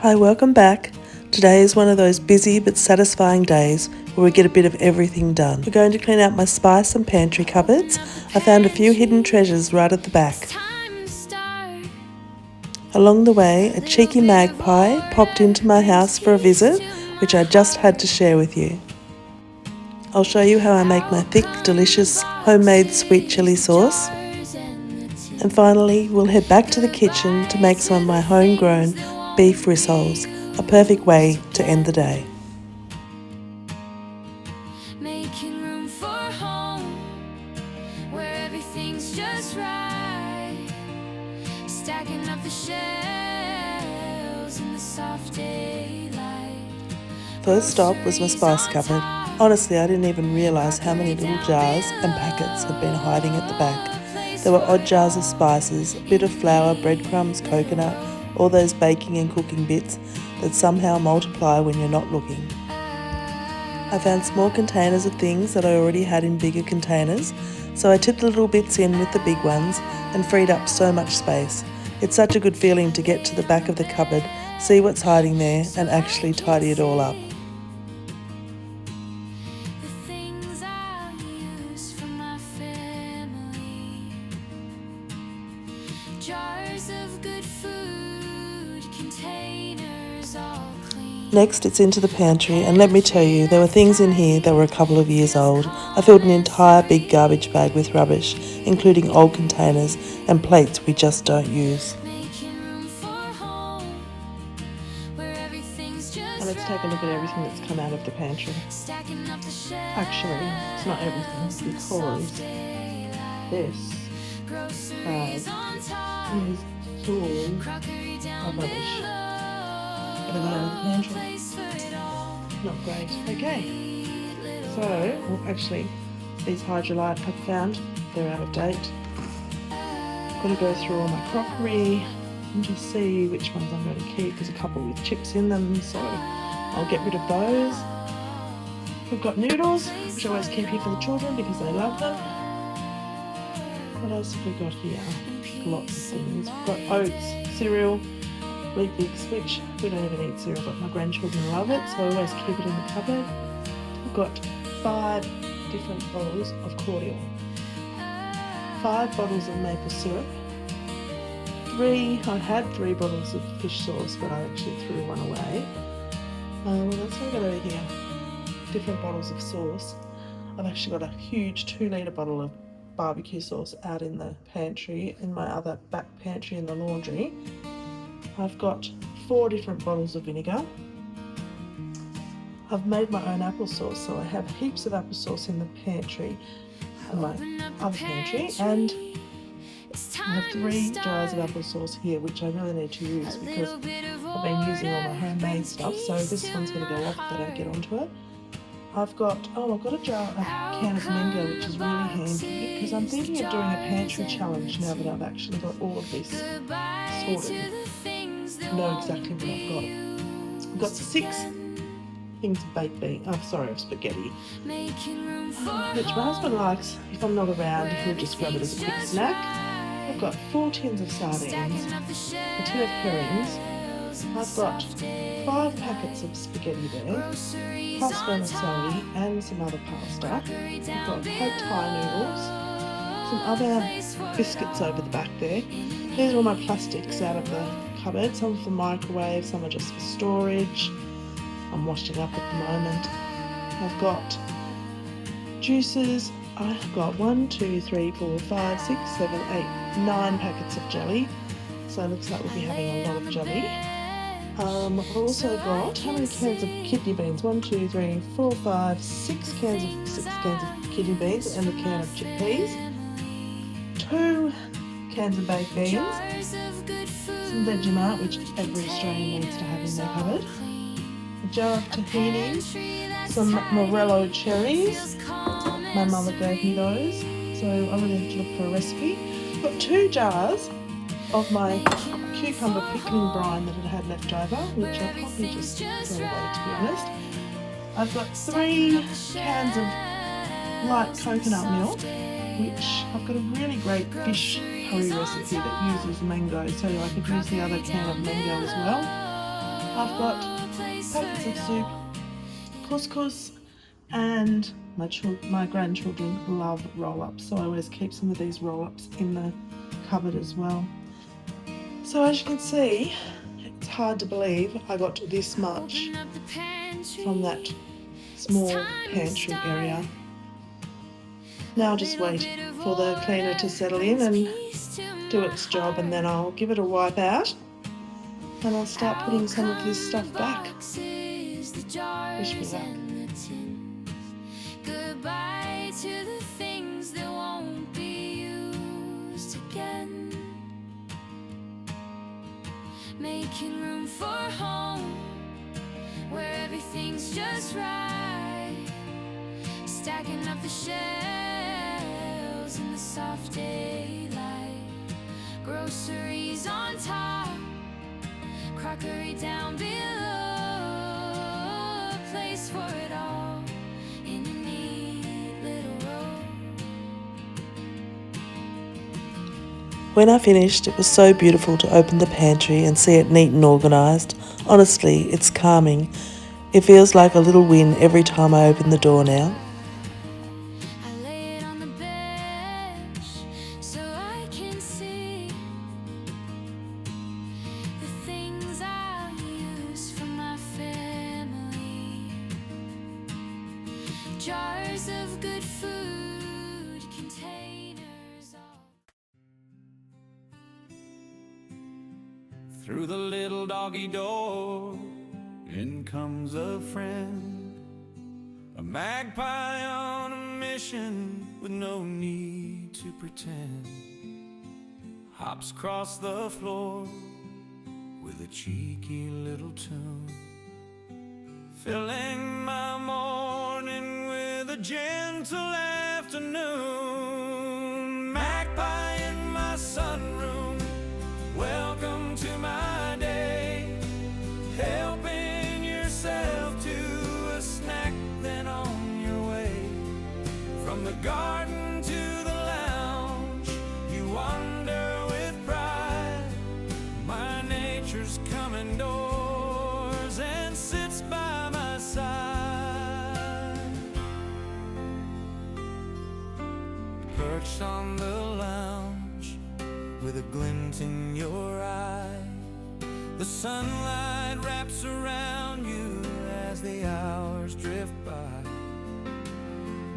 Hi, welcome back. Today is one of those busy but satisfying days where we get a bit of everything done. We're going to clean out my spice and pantry cupboards. I found a few hidden treasures right at the back. Along the way, a cheeky magpie popped into my house for a visit, which I just had to share with you. I'll show you how I make my thick, delicious, homemade sweet chilli sauce. And finally, we'll head back to the kitchen to make some of my homegrown beef rissoles, a perfect way to end the day. Making room for home, where everything's just right. Stacking up the shelves in the soft daylight. First stop was my spice cupboard. Honestly, I didn't even realise how many little jars and packets had been hiding at the back. There were odd jars of spices, a bit of flour, breadcrumbs, coconut, all those baking and cooking bits that somehow multiply when you're not looking. I found small containers of things that I already had in bigger containers, so I tipped the little bits in with the big ones and freed up so much space. It's such a good feeling to get to the back of the cupboard, see what's hiding there and actually tidy it all up. Jars of good food, containers all clean. Next, it's into the pantry, and let me tell you, there were things in here that were a couple of years old. I filled an entire big garbage bag with rubbish, including old containers and plates we just don't use. And let's take a look at everything that's come out of the pantry. Actually, it's not everything, because this bag is full of rubbish. Gotta go to the pantry. Not great. Okay. So, well, actually, these Hydrolite I've found, they're out of date. Gotta go through all my crockery and just see which ones I'm going to keep. There's a couple with chips in them, so I'll get rid of those. We've got noodles, which I always keep here for the children because they love them. What else have we got here? Lots of things. We've got oats, cereal, Wheat Bix, which we don't even eat cereal, but my grandchildren love it, so I always keep it in the cupboard. We've got 5 different bottles of cordial, 5 bottles of maple syrup, I had 3 bottles of fish sauce, but I actually threw one away. What else have I got over here? Different bottles of sauce. I've actually got a huge 2-litre bottle of barbecue sauce out in the pantry, in my other back pantry in the laundry. I've got 4 different bottles of vinegar. I've made my own applesauce, so I have heaps of applesauce in the pantry, in my other pantry, and I have 3 jars of applesauce here, which I really need to use because I've been using all my homemade stuff, so this one's going to go off if I don't get onto it. I've got a can of mango, which is really handy because I'm thinking of doing a pantry challenge now that I've actually got all of this sorted. I know exactly what I've got. I've got 6 things of baked beans, of spaghetti, which my husband likes. If I'm not around, he'll just grab it as a quick snack. I've got 4 tins of sardines, a tin of herrings. I've got 5 packets of spaghetti there, plus vermicelli and some other pasta. I've got pad thai noodles, some other biscuits over the back there. These are all my plastics out of the cupboard. Some for microwave, some are just for storage. I'm washing up at the moment. I've got juices. I've got 1, 2, 3, 4, 5, 6, 7, 8, 9 packets of jelly. So it looks like we'll be having a lot of jelly. I've also got, how many cans of kidney beans? 1, 2, 3, 4, 5, 6 cans of kidney beans and a can of chickpeas. 2 cans of baked beans. Some Vegemite, which every Australian needs to have in their cupboard. A jar of tahini. Some morello cherries. My mother gave me those, so I'm going to have to look for a recipe. I've got 2 jars of my cucumber pickling brine that it had left over, which I'll probably just throw away, to be honest. I've got 3 cans of light coconut milk, which I've got a really great fish curry recipe that uses mango, so I could use the other can of mango as well. I've got packets of soup, couscous, and my grandchildren love roll-ups, so I always keep some of these roll-ups in the cupboard as well. So as you can see, it's hard to believe I got this much from that small pantry area. Now I'll just wait for the cleaner to settle in and do its job, and then I'll give it a wipe out and I'll start putting some of this stuff back. Wish me luck. Goodbye to the things that won't be used again. Making room for home where everything's just right. Stacking up the shelves in the soft daylight. Groceries on top, crockery down below. A place for it all in a neat little row. When I finished, it was so beautiful to open the pantry and see it neat and organised. Honestly, it's calming. It feels like a little win every time I open the door now. I lay it on the bench so I can see the things I'll use for my family. Jars of good food, containers all. Through the little doggy door, in comes a friend, a magpie on a mission with no need to pretend. Hops across the floor with a cheeky little tune, filling my morning with a gentle afternoon. Magpie in my sunroom, welcome to my day. Helping yourself to a snack, then on your way. From the garden to the lounge, you wander with pride. My nature's come indoors and sits by my side. Perched on the lounge with a glint in your eye, the sunlight wraps around you as the hours drift by.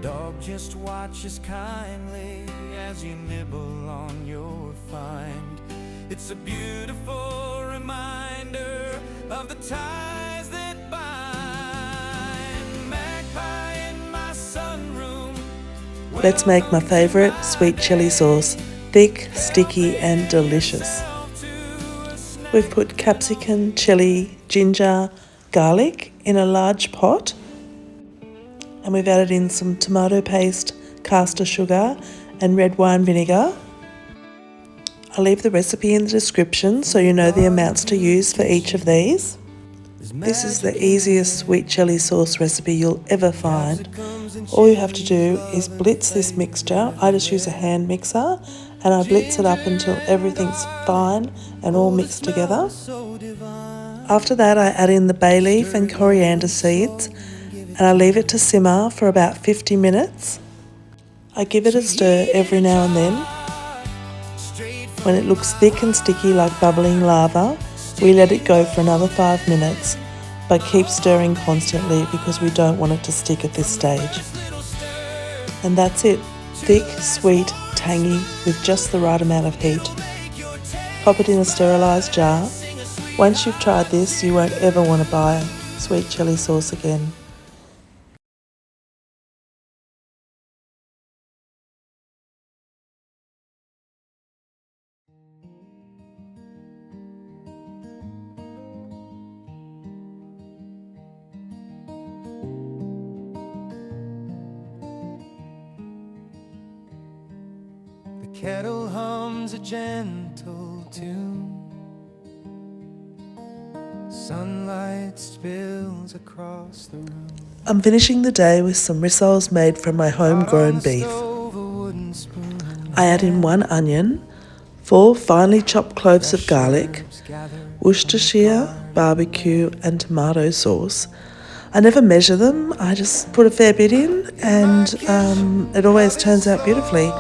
Dog just watches kindly as you nibble on your find. It's a beautiful reminder of the ties that bind. Magpie in my sunroom. Let's make my favourite sweet chilli sauce, thick, sticky and delicious. We've put capsicum, chilli, ginger, garlic in a large pot, and we've added in some tomato paste, caster sugar and red wine vinegar. I'll leave the recipe in the description so you know the amounts to use for each of these. This is the easiest sweet chilli sauce recipe you'll ever find. All you have to do is blitz this mixture. I just use a hand mixer and I blitz it up until everything's fine and all mixed together. After that I add in the bay leaf and coriander seeds and I leave it to simmer for about 50 minutes. I give it a stir every now and then. When it looks thick and sticky like bubbling lava, we let it go for another 5 minutes, but keep stirring constantly because we don't want it to stick at this stage. And that's it, thick, sweet, tangy with just the right amount of heat. Pop it in a sterilised jar. Once you've tried this, you won't ever want to buy sweet chilli sauce again. The kettle hums a gentle tune. Sunlight spills across the room. I'm finishing the day with some rissoles made from my homegrown beef. I add in 1 onion, 4 finely chopped cloves of garlic, Worcestershire, barbecue and tomato sauce. I never measure them, I just put a fair bit in and it always turns out beautifully.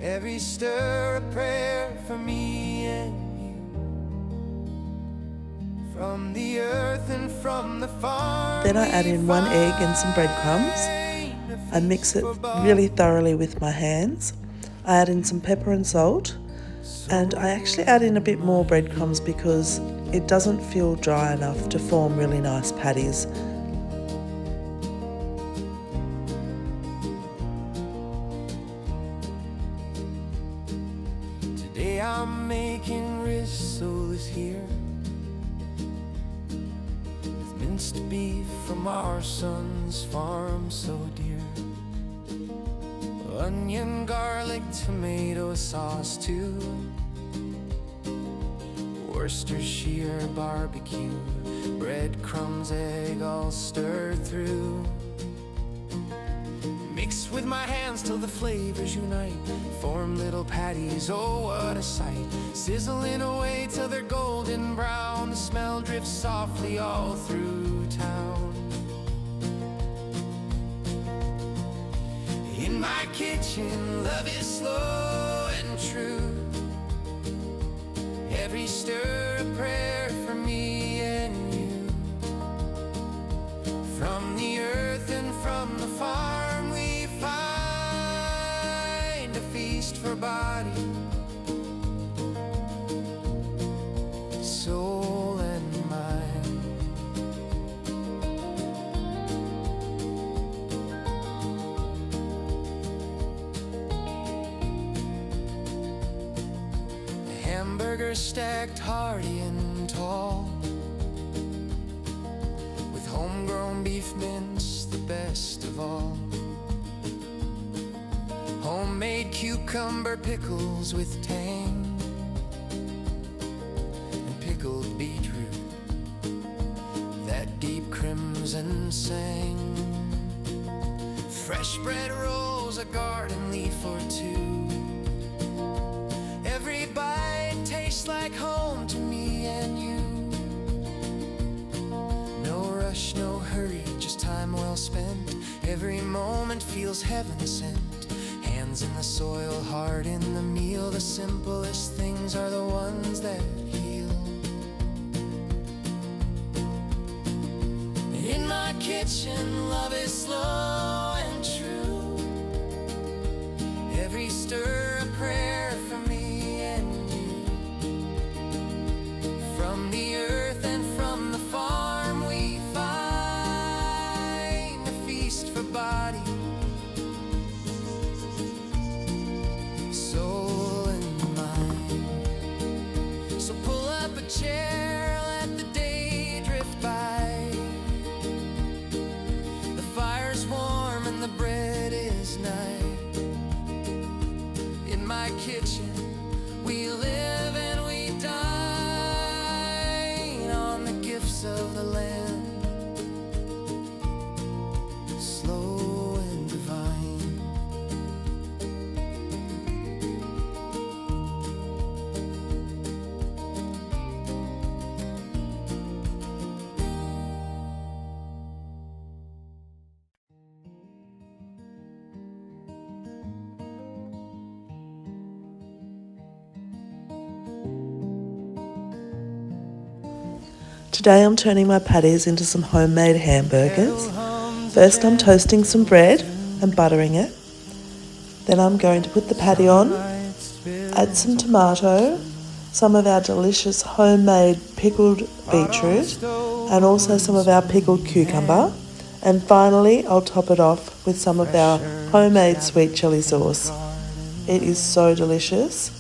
Every stir a prayer for me and you, from the earth and from the farm. Then I add in 1 egg and some breadcrumbs. I mix it really thoroughly with my hands. I add in some pepper and salt, and I actually add in a bit more breadcrumbs because it doesn't feel dry enough to form really nice patties. Today I'm making rissoles here, with minced beef from our son's farm so dear. Onion, garlic, tomato sauce too, Worcestershire barbecue, breadcrumbs, egg all stirred through. Mix with my hands till the flavors unite, form little patties, oh what a sight. Sizzling away till they're golden brown, the smell drifts softly all through town. In my kitchen, love is slow and true. Every stir a prayer for me and you. From the earth and from the farm we find a feast for body, soul and mind. Hamburgers stacked hearty and tall, with homegrown beef mince, the best of all. Homemade cucumber pickles with tang, and pickled beetroot, that deep crimson sang. Fresh bread rolls, a garden leaf or two. Every bite tastes like home to me and you. No rush, no hurry, just time well spent. Every moment feels heaven sent. Hands in the soil, heart in the meal. The simplest things are the ones that heal. In my kitchen, love is slow and true. Every stir a prayer for me and you. From the earth and from the farm we find a feast for body, soul and mind. So pull up a chair, let the day drift by. The fire's warm and the bread is nigh. In my kitchen we live and we dine on the gifts of the land, slow and divine. Today I'm turning my patties into some homemade hamburgers. First I'm toasting some bread and buttering it. Then I'm going to put the patty on, add some tomato, some of our delicious homemade pickled beetroot, and also some of our pickled cucumber. And finally I'll top it off with some of our homemade sweet chili sauce. It is so delicious.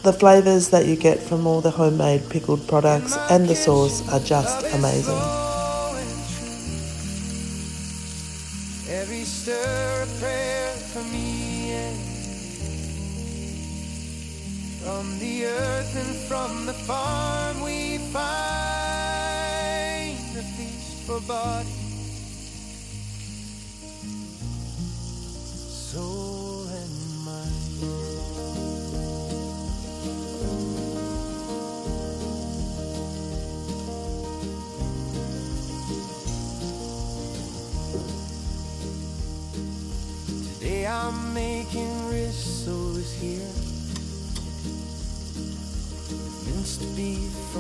The flavours that you get from all the homemade pickled products and the sauce are just amazing. Every stir a prayer for me and from the earth and from the farm we find a feast for body, soul and mind.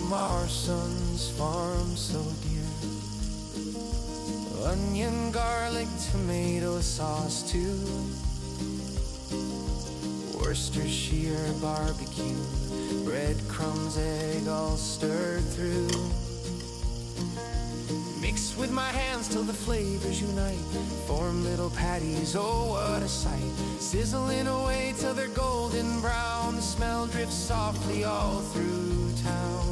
from our son's farm so dear. Onion, garlic, tomato sauce too. Worcestershire barbecue, breadcrumbs, egg all stirred through. Mix with my hands till the flavors unite. Form little patties, oh what a sight. Sizzling away till they're golden brown. The smell drifts softly all through town.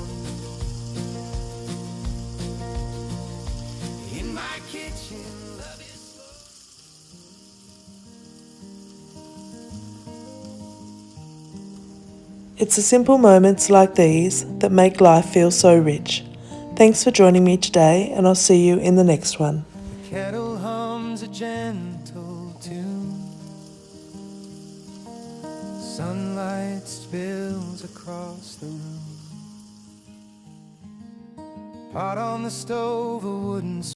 In my kitchen, love is It's the simple moments like these that make life feel so rich. Thanks for joining me today, and I'll see you in the next one. kettle hums a gentle tune. Sunlight spills across the room. Pot on the stove, a wooden